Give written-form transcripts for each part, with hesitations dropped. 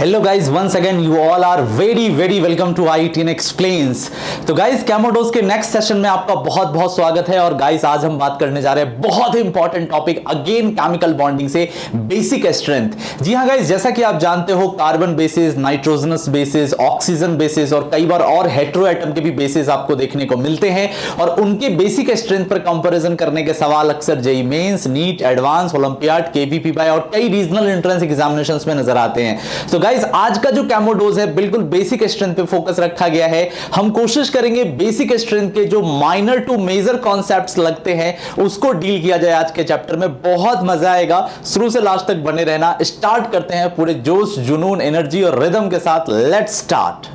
Hello guys, once again you all are very very welcome to IITN explains. तो guys कैमोडोज के next session में आपका बहुत बहुत स्वागत है। और गाइज आज हम बात करने जा रहे हैं बहुत ही important topic, again chemical bonding से बेसिक स्ट्रेंथ। जी हाँ गाइज, जैसा कि आप जानते हो carbon bases, nitrogenous bases, oxygen bases और कई बार और हेटेरो एटम के भी बेसिस आपको देखने को मिलते हैं। और उनके बेसिक स्ट्रेंथ पर कंपैरिजन करने के सवाल अक्सर JEE mains, NEET, advance, olympiad, KVPY और कई रीजनल एंट्रेंस एग्जामिनेशंस में नजर आते हैं। तो गाइज आज का जो कैमोडोज है बिल्कुल बेसिक स्ट्रेंथ पे फोकस रखा गया है। हम कोशिश करेंगे बेसिक स्ट्रेंथ के जो माइनर टू मेजर कॉन्सेप्ट्स लगते हैं उसको डील किया जाए आज के चैप्टर में। बहुत मजा आएगा, शुरू से लास्ट तक बने रहना। स्टार्ट करते हैं पूरे जोश, जुनून, एनर्जी और रिदम के साथ। Let's start.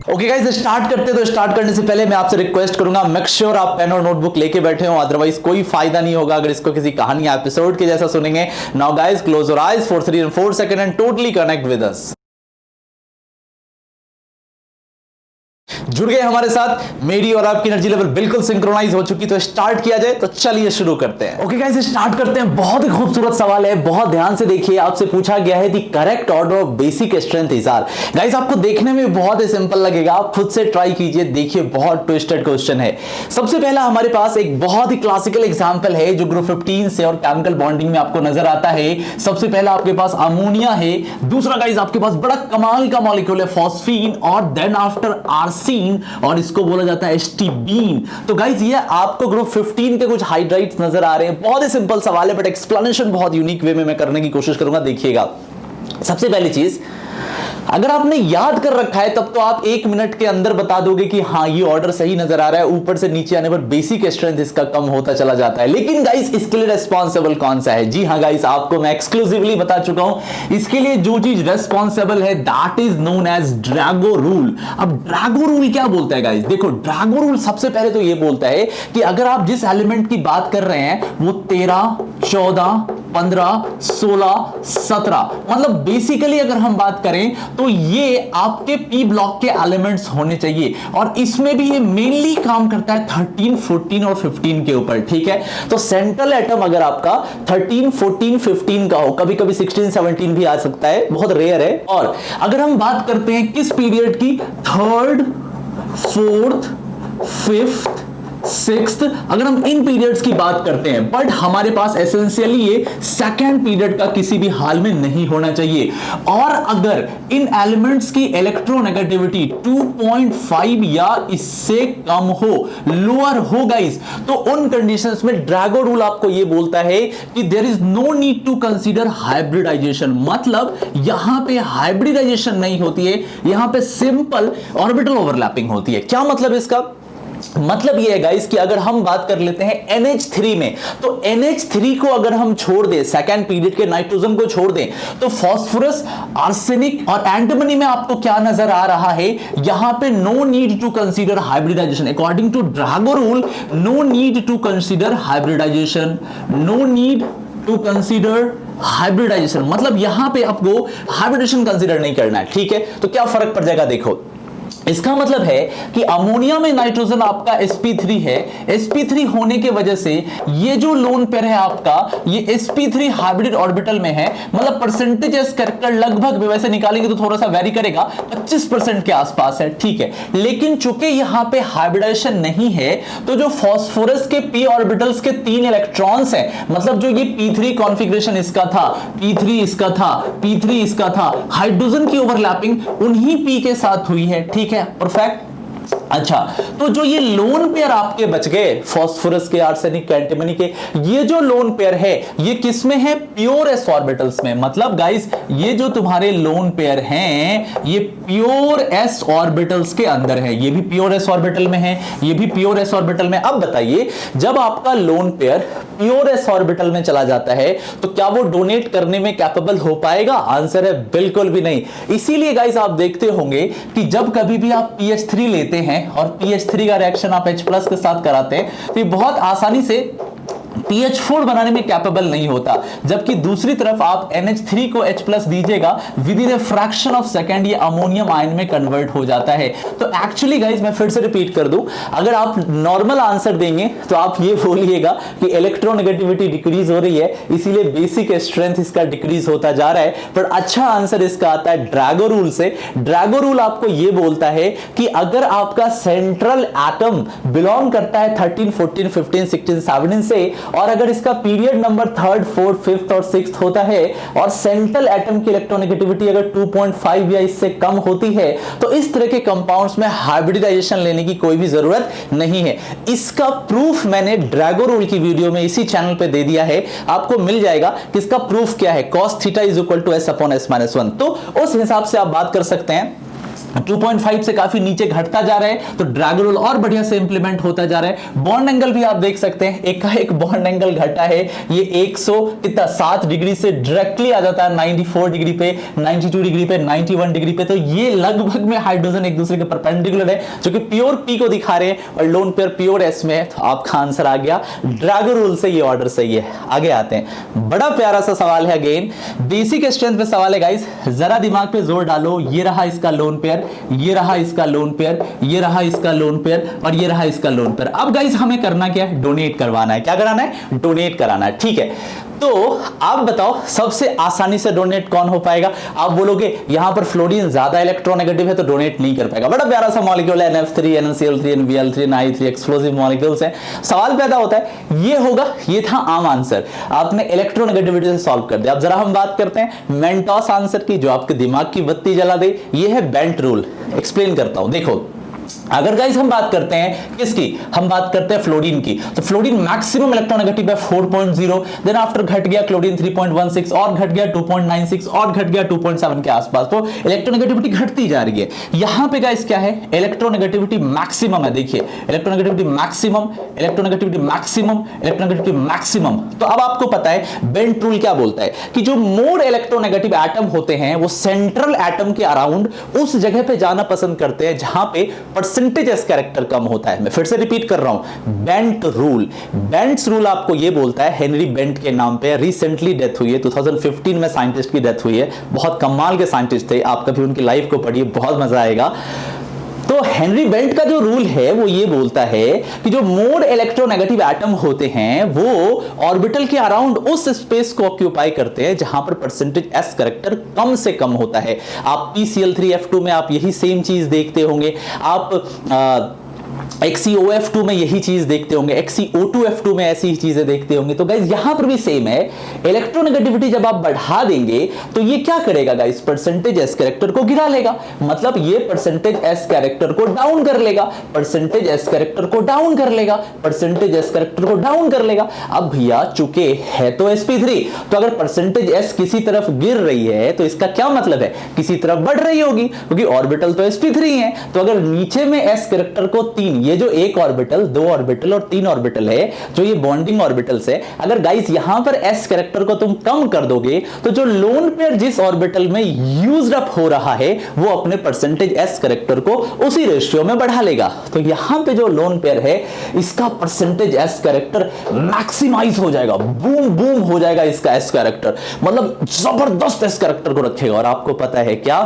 Okay guys, start करते। तो स्टार्ट करने से पहले मैं आपसे रिक्वेस्ट करूंगा, मेक श्योर आप पेन और नोटबुक लेके बैठे हो, अदरवाइज कोई फायदा नहीं होगा अगर इसको किसी कहानी या एपिसोड के जैसा सुनेंगे। Now guys, close your eyes for 3 and 4 seconds and totally connect with us. जुड़ गए हमारे साथ, मेरी और आपकी एनर्जी लेवल बिल्कुल सिंक्रोनाइज हो चुकी। तो स्टार्ट किया जाए, तो चलिए शुरू करते हैं। ओके गाइस, स्टार्ट करते हैं। बहुत ही खूबसूरत सवाल है, बहुत ध्यान से देखिए। आपसे पूछा गया है the correct order of basic strength is are. Guys आपको देखने में बहुत ही सिंपल लगेगा, आप खुद से ट्राई कीजिए, देखिए बहुत ट्विस्टेड क्वेश्चन है। सबसे पहला हमारे पास एक बहुत ही क्लासिकल एग्जांपल है जो ग्रुप 15 से और केमिकल बॉन्डिंग में आपको नजर आता है। सबसे पहला आपके पास अमोनिया है, दूसरा गाइस आपके पास बड़ा कमाल का मॉलिक्यूल है फॉस्फीन, और देन आफ्टर आर्सीन, और इसको बोला जाता है एस्टिबीन। तो गाइस ये आपको ग्रुप 15 के कुछ हाइड्राइड्स नजर आ रहे हैं। बहुत ही सिंपल सवाल है बट एक्सप्लेनेशन बहुत यूनिक वे में मैं करने की कोशिश करूंगा। देखिएगा, सबसे पहली चीज, अगर आपने याद कर रखा है तब तो आप 1 मिनट के अंदर बता दोगे कि हाँ ये ऑर्डर सही नजर आ रहा है। ऊपर से नीचे आने पर बेसिक स्ट्रेंथ इसका कम होता चला जाता है। लेकिन गाइस इसके लिए रेस्पॉन्सिबल कौन सा है? जी हाँ गाइस, आपको मैं एक्सक्लूसिवली बता चुका हूं। इसके लिए जो चीज रेस्पॉन्सिबल है that is known as Drago rule. अब ड्रैगो रूल क्या बोलता है गाइस? देखो, ड्रैगो रूल सबसे पहले तो ये बोलता है कि अगर आप जिस एलिमेंट की बात कर रहे हैं वो 13, 14, 15, 16, 17, मतलब बेसिकली अगर हम बात करें तो ये आपके पी ब्लॉक के एलिमेंट्स होने चाहिए। और इसमें भी ये मेनली काम करता है 13, 14 और 15 के ऊपर। ठीक है, तो सेंट्रल एटम अगर आपका 13, 14, 15 का हो, कभी कभी 16, 17 भी आ सकता है, बहुत रेयर है। और अगर हम बात करते हैं किस पीरियड की, 3rd, 4th, 5th, 6th, अगर हम इन पीरियड्स की बात करते हैं, बट हमारे पास एसेंशियली ये 2nd पीरियड का किसी भी हाल में नहीं होना चाहिए। और अगर इन एलिमेंट्स की इलेक्ट्रोनेगेटिविटी 2.5 या इससे कम हो, लोअर हो गाइस, तो उन कंडीशंस में ड्रैगो रूल आपको ये बोलता है कि there is no need to consider hybridization. मतलब यहां पे हाइब्रिडाइजेशन नहीं होती है, यहां पे सिंपल ऑर्बिटल ओवरलैपिंग होती है। क्या मतलब इसका? मतलब ये है गाइस कि अगर हम बात कर लेते हैं NH3 में, तो NH3 को अगर हम छोड़ दें, 2nd पीरियड के नाइट्रोजन को छोड़ दें, तो फास्फोरस, आर्सेनिक और एंटिमनी में आपको क्या नजर आ रहा है? यहां पे no need to consider hybridization. According to Drago rule, no need to consider hybridization, no need to consider hybridization. मतलब यहां पे आपको हाइब्रिडेशन कंसीडर नहीं करना है। ठीक है, तो क्या फर्क पड़ जाएगा? देखो, इसका मतलब है कि अमोनिया में नाइट्रोजन आपका sp3 है। sp3 होने के वजह से ये जो लोन पेयर है आपका, ये sp3 हाइब्रिड ऑर्बिटल में है। मतलब परसेंटेज कैरेक्टर लगभग, वैसे निकालेंगे तो थोड़ा सा वेरी करेगा, 25% के आसपास है। ठीक है, लेकिन चूंकि यहां पे हाइब्रिडाइजेशन नहीं है, तो जो फास्फोरस के p ऑर्बिटल्स के 3 इलेक्ट्रॉन्स हैं, मतलब जो ये p3 कॉन्फ़िगरेशन इसका था, p3 इसका था, p3 इसका था, हाइड्रोजन की ओवरलैपिंग उन्हीं p के साथ हुई है। ठीक है, परफेक्ट। अच्छा, तो जो ये लोन पेयर आपके बच गए, फास्फोरस के, आर्सेनिक के, एंटिमनी के, ये जो लोन पेयर है ये किस में है? प्योर एस ऑर्बिटल्स में। मतलब गाइस ये जो तुम्हारे लोन पेयर हैं ये प्योर एस ऑर्बिटल्स के अंदर है। ये भी प्योर एस ऑर्बिटल में है, ये भी प्योर एस ऑर्बिटल में। अब बताइए, जब आपका lone pair pure S orbital में चला जाता है तो क्या वो डोनेट करने में कैपेबल हो पाएगा? आंसर है बिल्कुल भी नहीं। इसीलिए गाइस आप देखते होंगे कि जब कभी भी आप PH3 लेते हैं और PH3 का रिएक्शन आप H+ के साथ कराते हैं तो ये बहुत आसानी से PH4 बनाने में कैपेबल नहीं होता, जबकि दूसरी तरफ आप NH3 को H+ दीजिएगा, with in a fraction of second ये अमोनियम आयन में कन्वर्ट हो जाता है। तो एक्चुअली गाइस मैं फिर से रिपीट कर दूं, अगर आप नॉर्मल आंसर देंगे तो आप ये बोलिएगा कि इलेक्ट्रोनेगेटिविटी डिक्रीज हो रही है, इसीलिए बेसिक स्ट्रेंथ इसका डिक्रीज होता जा रहा है। पर अच्छा आंसर इसका आता है ड्रैगो रूल से। ड्रैगो रूल आपको ये बोलता है कि अगर आपका सेंट्रल एटम बिलोंग करता है 13, 14, 15, 16, 17 से, और अगर इसका period number 3rd, 4th, 5th और 6th होता है, और सेंट्रल एटम की इलेक्ट्रोनेगेटिविटी अगर 2.5 या इससे कम होती है, तो इस तरह के कंपाउंड्स में हाइब्रिडाइजेशन लेने की कोई भी जरूरत नहीं है। इसका प्रूफ मैंने ड्रैगो रूल की वीडियो में इसी चैनल पे दे दिया है, आपको मिल जाएगा कि इसका प्रूफ क्या है। cos theta is equal to S/S-1, तो उस हिसाब से आप बात कर सकते हैं। 2.5 से काफी नीचे घटता जा रहा है, तो ड्रैगो रूल और बढ़िया से इंप्लीमेंट होता जा रहा है। बॉन्ड एंगल भी आप देख सकते हैं, एक बॉन्ड एंगल घटा है, ये 107 डिग्री से डायरेक्टली आ जाता है 94 डिग्री पे, 92 डिग्री पे, 91 डिग्री पे। तो ये लगभग में हाइड्रोजन एक दूसरे के परपेंडिकुलर है, जो कि प्योर पी को दिखा रहे हैं और लोन पेयर प्योर एस में है। तो आपका आंसर आ गया ड्रैगो रूल से, ये ऑर्डर सही है। आगे आते हैं, बड़ा प्यारा सा सवाल है, अगेन बेसिक स्ट्रेंथ पे सवाल है गाइस, जरा दिमाग पे जोर डालो। ये रहा इसका लोन पेयर, ये रहा इसका लोन पेयर, ये रहा इसका लोन पेयर, और ये रहा इसका लोन पेयर। अब गाइस हमें करना क्या है? डोनेट करवाना है। क्या कराना है? डोनेट कराना है, ठीक है। तो आप बताओ सबसे आसानी से डोनेट कौन हो पाएगा? आप बोलोगे यहां पर फ्लोरीन ज्यादा इलेक्ट्रोनेगेटिव है तो डोनेट नहीं कर पाएगा। बड़ा प्यारा सा मॉलिक्यूल है, NF3, NaCl3, NBl3, NI3, explosive molecules हैं। सवाल पैदा होता है ये होगा, ये था आम आंसर, आपने इलेक्ट्रोनेगेटिविटी से सॉल्व कर दिया। अब जरा हम बात करते हैं मेंटोस आंसर की, जो आपके दिमाग की बत्ती जला दे। ये है बेंट रूल, एक्सप्लेन करता हूं। देखो, अगर गाइस हम बात करते हैं किसकी, हम बात करते हैं फ्लोरीन की, तो फ्लोरीन मैक्सिमम इलेक्ट्रोनेगेटिव है 4.0, देन आफ्टर घट गया क्लोरीन 3.16 और घट गया 2.96 और घट गया 2.7 के आसपास। तो इलेक्ट्रोनेगेटिविटी घटती जा रही है। यहां पे गाइस क्या है? इलेक्ट्रोनेगेटिविटी मैक्सिमम है। देखिए electronegativity maximum, electronegativity maximum, electronegativity maximum. तो अब आपको पता है बेंट रूल क्या बोलता है कि जो मोर इलेक्ट्रोनेगेटिव एटम होते हैं वो सेंट्रल एटम के अराउंड उस जगह पे जाना पसंद करते हैं जहां पे परसेंटेज एस कैरेक्टर कम होता है। मैं फिर से रिपीट कर रहा हूं, बेंट रूल। बेंट्स रूल आपको यह बोलता है, हेनरी बेंट के नाम पे रिसेंटली डेथ हुई है, 2015 में साइंटिस्ट की डेथ हुई है। बहुत कमाल के साइंटिस्ट थे, आप कभी उनकी लाइफ को पढ़िए, बहुत मजा आएगा। तो हेनरी बेंट का जो रूल है वो ये बोलता है कि जो मोर इलेक्ट्रोनेगेटिव एटम होते हैं वो ऑर्बिटल के अराउंड उस स्पेस को ऑक्यूपाई करते हैं जहां पर परसेंटेज एस कैरेक्टर कम से कम होता है। आप PCl3F2 में आप यही सेम चीज देखते होंगे, आप XeOF2 में यही चीज देखते होंगे, XeO2F2 में ऐसी ही चीजें देखते होंगे। तो गाइस यहां पर भी सेम है, इलेक्ट्रोनेगेटिविटी जब आप बढ़ा देंगे तो ये क्या करेगा गाइस? परसेंटेज एस कैरेक्टर को गिरा लेगा, मतलब ये परसेंटेज एस कैरेक्टर को डाउन कर लेगा, परसेंटेज एस कैरेक्टर को डाउन कर लेगा, परसेंटेज एस कैरेक्टर को डाउन कर लेगा। अब भैया चूंकि है तो sp3, तो अगर परसेंटेज एस किसी तरफ गिर रही है तो इसका क्या मतलब है? किसी तरफ बढ़ रही होगी, क्योंकि ऑर्बिटल तो sp3 है। तो अगर नीचे में एस कैरेक्टर को 3, ये जो एक ऑर्बिटल, 2 ऑर्बिटल और 3 ऑर्बिटल है, जो ये बॉन्डिंग ऑर्बिटल्स है, अगर गाइस यहां पर एस कैरेक्टर को तुम कम कर दोगे तो जो लोन पेयर जिस ऑर्बिटल में यूज्ड अप हो रहा है वो अपने परसेंटेज एस कैरेक्टर को उसी रेशियो में बढ़ा लेगा। तो यहां पे जो लोन पेयर है इसका परसेंटेज एस कैरेक्टर मैक्सिमाइज हो जाएगा, बूम बूम हो जाएगा इसका एस कैरेक्टर, मतलब जबरदस्त एस कैरेक्टर को रखेगा। और आपको पता है क्या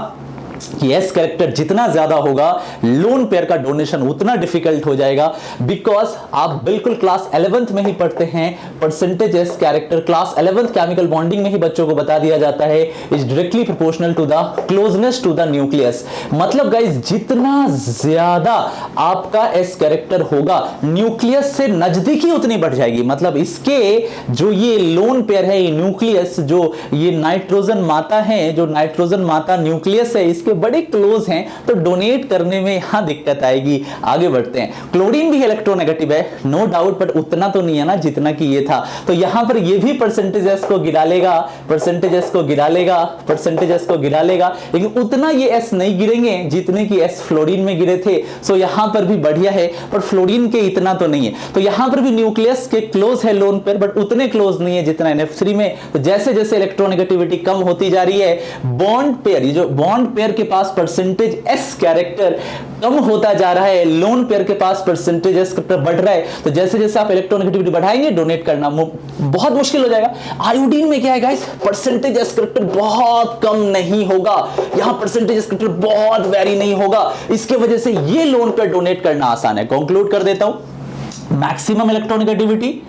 कि एस कैरेक्टर जितना ज्यादा होगा लोन पेयर का डोनेशन उतना डिफिकल्ट हो जाएगा, बिकॉज आप बिल्कुल क्लास 11th में ही पढ़ते हैं percentage s character, class 11th chemical bonding में ही बच्चों को बता दिया जाता है is directly proportional to the closeness to the nucleus. मतलब गाइस जितना ज्यादा आपका एस कैरेक्टर होगा न्यूक्लियस से नजदीकी उतनी बढ़ जाएगी। मतलब इसके जो ये लोन पेयर है, ये न्यूक्लियस, जो ये नाइट्रोजन माता है, जो नाइट्रोजन माता न्यूक्लियस है, इसके बड़े क्लोज हैं, तो डोनेट करने में यहां दिक्कत आएगी। आगे बढ़ते हैं, क्लोरीन भी इलेक्ट्रोनेगेटिव है नो डाउट, बट उतना तो नहीं है ना जितना कि ये था। तो यहां पर ये भी परसेंटेज एस को गिरा लेगा, परसेंटेज एस को गिरा लेगा, परसेंटेज एस को गिरा लेगा, लेकिन उतना ये एस नहीं गिरेंगे जितने कि एस फ्लोरीन में गिरे थे। सो यहां पर भी बढ़िया है, पर फ्लोरीन के इतना तो नहीं है। तो यहां पर भी न्यूक्लियस के क्लोज है लोन पेयर, बट उतने क्लोज नहीं है जितना NF3 में। तो जैसे जैसे इलेक्ट्रोनेगेटिविटी कम होती जा रही है, बॉन्ड पेयर, ये जो बॉन्ड पेयर के पास परसेंटेज एस कैरेक्टर कम होता जा रहा है, लोन पेयर के पास परसेंटेज एस कैरेक्टर बढ़ रहा है, तो जैसे जैसे आप इलेक्ट्रोनेगेटिविटी बढ़ाएंगे डोनेट करना बहुत मुश्किल हो जाएगा। आयोडीन में क्या है गाइस, परसेंटेज एस कैरेक्टर बहुत कम नहीं होगा, यहां परसेंटेज एस कैरेक्टर बहुत वेरी नहीं होगा, इसके वजह से ये लोन पेयर डोनेट करना आसान है। कंक्लूड कर देता हूं, मैक्सिमम इलेक्ट्रोनेगेटिविटी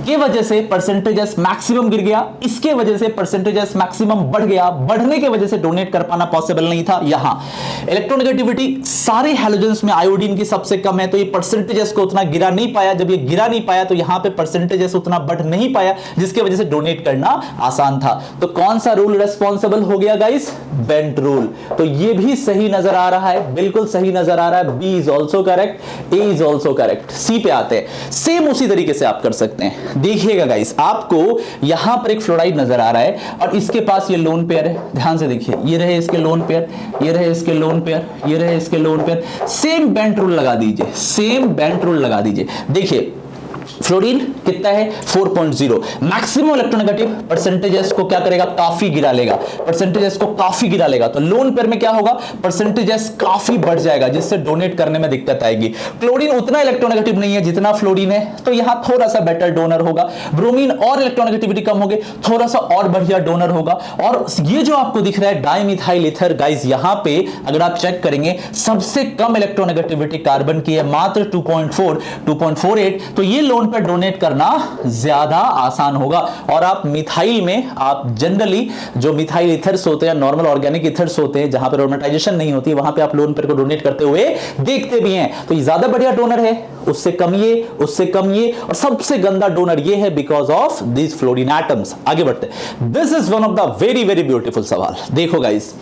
के वजह से परसेंटेज मैक्सिमम गिर गया, इसके वजह से परसेंटेज मैक्सिमम बढ़ गया, बढ़ने के वजह से डोनेट कर पाना पॉसिबल नहीं था। यहां इलेक्ट्रोनेगेटिविटी सारे हैलोजेंस में आयोडीन की सबसे कम है, तो ये परसेंटेज को उतना गिरा नहीं पाया, जब ये गिरा नहीं पाया तो यहां पे परसेंटेज उतना बढ़ नहीं पाया, जिसके वजह से डोनेट करना आसान था। तो कौन सा रूल रेस्पॉन्सिबल हो गया गाइस, बेंट रूल। तो ये भी सही नजर आ रहा है, बिल्कुल सही नजर आ रहा है। B is also correct, A is also correct. C पे आते हैं, सेम उसी तरीके से आप कर सकते हैं। देखिएगा गाइस, आपको यहां पर एक फ्लोराइड नजर आ रहा है और इसके पास ये लोन पेयर है, ध्यान से देखिए, ये रहे इसके लोन पेयर, ये रहे इसके लोन पेयर, ये रहे इसके lone pair. Same bent rule लगा दीजिए, सेम बेंट रूल लगा दीजिए। देखिए फ्लोरीन कितना है 4.0, मैक्सिमम इलेक्ट्रोनेगेटिव परसेंटेजेस को क्या करेगा, काफी गिरा लेगा, परसेंटेजेस को काफी गिरा लेगा, तो लोन पेयर में क्या होगा, परसेंटेजेस काफी बढ़ जाएगा, जिससे डोनेट करने में दिक्कत आएगी। क्लोरीन उतना इलेक्ट्रोनेगेटिव नहीं है जितना फ्लोरीन है, तो यहां थोड़ा सा बेटर डोनर होगा। ब्रोमीन और इलेक्ट्रोनेगेटिविटी कम होगी, थोड़ा सा और बढ़िया डोनर होगा। और ये जो आपको दिख रहा है डाइमिथाइल ईथर गाइस, यहां पे अगर आप चेक करेंगे सबसे कम इलेक्ट्रोनेगेटिविटी कार्बन की है, मात्र 2.4, 2.48, तो ये लोन पर डोनेट करना ज्यादा आसान होगा। और आप मिथाइल में, आप जनरली जो मिथाइल ईथर्स होते हैं, नॉर्मल ऑर्गेनिक ईथर्स होते हैं, जहां पर अरोमेटाइजेशन नहीं होती, वहां पे आप लोन पेयर को डोनेट करते हुए देखते भी हैं, तो ये ज्यादा बढ़िया डोनर है, उससे कम ये, उससे कम ये, और सबसे गंदा डोनर ये है because of this fluorine atoms. आगे बढ़ते, this is one of the very very beautiful सवाल। देखो गाइस,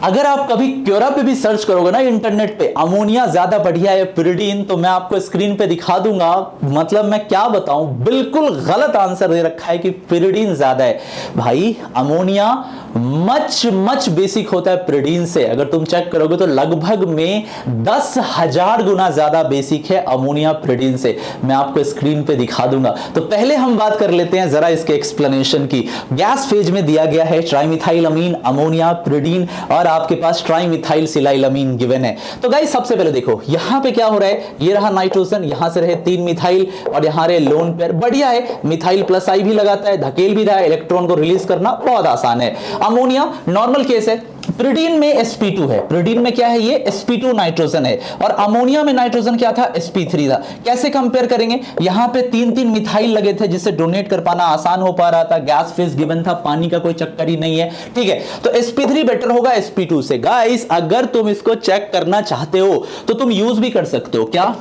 अगर आप कभी क्योरा पे भी सर्च करोगे ना इंटरनेट पे, अमोनिया ज्यादा बढ़िया है पिरिडीन, तो मैं आपको स्क्रीन पे दिखा दूंगा, मतलब मैं क्या बताऊं, बिल्कुल गलत आंसर दे रखा है कि पिरिडीन ज्यादा है। भाई अमोनिया मच बेसिक होता है पिरिडीन से, अगर तुम चेक करोगे तो लगभग में 10,000 गुना ज्यादा बेसिक है अमोनिया पिरिडीन से। मैं आपको स्क्रीन पे दिखा दूंगा। तो पहले हम बात कर लेते हैं जरा इसके एक्सप्लेनेशन की। गैस फेज में दिया गया है ट्राइमिथाइलअमीन, अमोनिया, पिरिडीन, और आपके पास ट्राइमिथाइल सिलाइलअमीन गिवन है। तो गाइस सबसे पहले देखो यहां पे क्या हो रहा है, ये रहा नाइट्रोजन, यहां से रहे 3 मिथाइल और यहां रहे लोन पेयर, बढ़िया है, मिथाइल प्लस आई भी लगाता है, धकेल भी रहा है, इलेक्ट्रॉन को रिलीज करना बहुत आसान है। अमोनिया नॉर्मल केस है, पिरिडीन में sp2 है, पिरिडीन में क्या है, ये sp2 नाइट्रोजन है, और अमोनिया में नाइट्रोजन क्या था, sp3 था। कैसे कंपेयर करेंगे, यहां पे 3-3 मिथाइल लगे थे जिससे डोनेट कर पाना आसान हो पा रहा था, गैस फेज गिवन था, पानी का कोई चक्कर ही नहीं है, ठीक है। तो sp3 बेटर होगा sp2 से। गाइस अगर तुम इसको चेक करना चाहते हो तो तुम यूज भी कर सकते हो, क्या,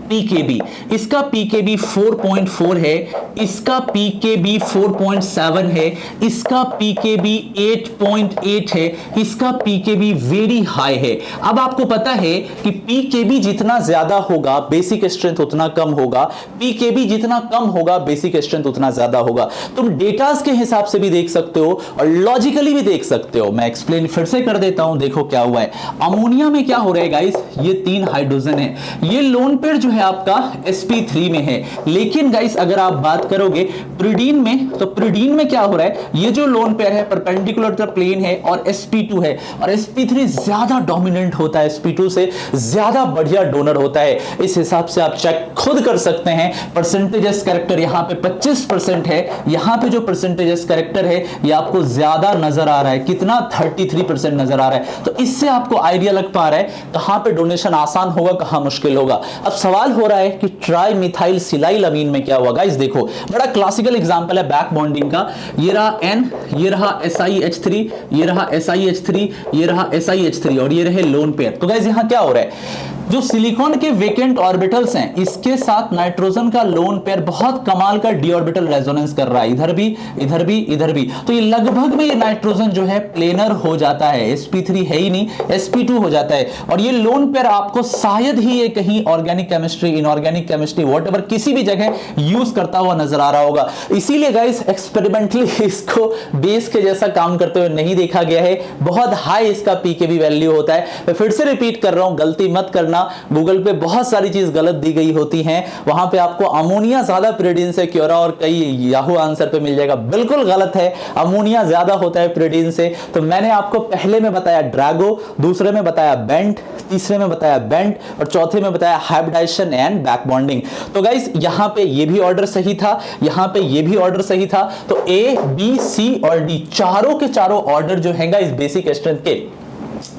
पीकेबी, इसका पीकेबी 4.4 है, इसका पीकेबी 4.7 है, इसका पीकेबी 8.8 है, इसका पीकेबी वेरी हाई है। अब आपको पता है कि पीकेबी जितना ज्यादा होगा बेसिक स्ट्रेंथ उतना कम होगा, पीकेबी जितना कम होगा बेसिक स्ट्रेंथ उतना ज्यादा होगा। तुम डेटास के हिसाब से भी देख सकते हो और लॉजिकली भी देख सकते हो। मैं एक्सप्लेन फिर से कर देता हूं, देखो क्या हुआ है। अमोनिया में क्या हो रहा है गाइस, ये 3 हाइड्रोजन है, ये लोन पेयर जो है आपका sp3 में है, लेकिन गाइस अगर आप बात करोगे पिरिडीन में, तो पिरिडीन में क्या हो रहा है, ये जो लोन पेयर है परपेंडिकुलर टू द प्लेन है और sp2 है, और sp3 ज्यादा डोमिनेंट होता है, sp2 से ज्यादा बढ़िया डोनर होता है। इस हिसाब से आप चेक खुद कर सकते हैं। परसेंटेजेस कैरेक्टर यहां पे 25% है, यहां पे जो परसेंटेजेस कैरेक्टर है ये आपको ज्यादा नजर आ रहा है, कितना 33% नजर आ रहा है। तो इससे आपको आइडिया लग पा रहा है कहां पे डोनेशन आसान होगा, कहां मुश्किल होगा। अब सवाल हो रहा है कि ट्राइमिथाइल सिलाइलअमीन में क्या हुआ। गाइस देखो बड़ा क्लासिकल एग्जांपल है बैक बॉन्डिंग का, ये रहा N, ये रहा SiH3, ये रहा SiH3, ये रहा SiH3 और ये रहे लोन पेयर। तो गाइस यहां क्या हो रहा है, जो सिलिकॉन के वेकेंट ऑर्बिटल्स हैं इसके साथ नाइट्रोजन का लोन पेयर बहुत कमाल का डी ऑर्बिटल रेजोनेंस कर रहा है, इधर भी इधर भी इधर भी। तो ये लगभग में ये नाइट्रोजन जो है प्लेनर हो जाता है, sp3 है ही नहीं, sp2 हो जाता है। और ये लोन पेयर आपको शायद ही ये कहीं organic chemistry, inorganic chemistry, whatever किसी भी जगह यूज करता हुआ नजर आ रहा होगा। इसीलिए गाइस एक्सपेरिमेंटली इसको बेस के जैसा काम करते हुए नहीं देखा गया है, बहुत हाई इसका पीकेबी वैल्यू होता है। मैं फिर से रिपीट कर रहा हूं, गलती मत करना, गूगल पे बहुत सारी चीज गलत दी गई होती हैं, वहां पे आपको अमोनिया ज्यादा प्रिडीन से क्योरा और कई याहू आंसर पे मिल जाएगा। बिल्कुल गलत है, अमोनिया ज्यादा होता है प्रिडीन से। तो मैंने आपको पहले में बताया ड्रैगो, दूसरे में बताया बेंट, तीसरे में बताया बेंट और चौथे में बताया हाइब्रिडाइजेशन एंड बैक बॉन्डिंग। तो गाइस यहां पे ये भी ऑर्डर सही था, यहां पे ये भी ऑर्डर सही था। तो ए, बी, सी और डी चारों के चारों ऑर्डर जो है गाइस बेसिक स्ट्रेंथ के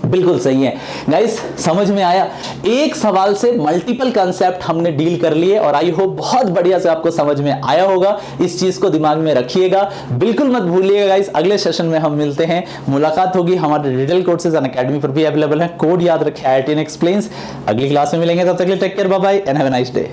बिल्कुल सही है। गाइस समझ में आया, एक सवाल से मल्टीपल कांसेप्ट हमने डील कर लिए और आई होप बहुत बढ़िया से आपको समझ में आया होगा। इस चीज को दिमाग में रखिएगा, बिल्कुल मत भूलिएगा गाइस। अगले सेशन में हम मिलते हैं, मुलाकात होगी। हमारे डिटेल कोर्सेज अनअकैडमी पर भी अवेलेबल है, कोड याद रखें IITN एक्सप्लेन्स। अगली क्लास में मिलेंगे, तब तक के लिए take care, bye bye and have a nice day.